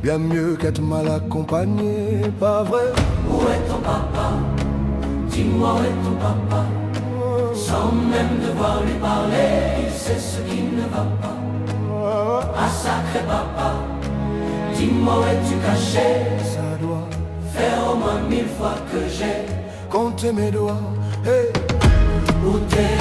bien mieux qu'être mal accompagné, pas vrai? Où est ton papa? Dis-moi où est ton papa? Sans même devoir lui parler, il sait ce qui ne va pas. Ah sacré papa, dis-moi où es-tu caché? Ça doit faire au moins 1000 fois que j'ai compter mes doigts. Hey. Où t'es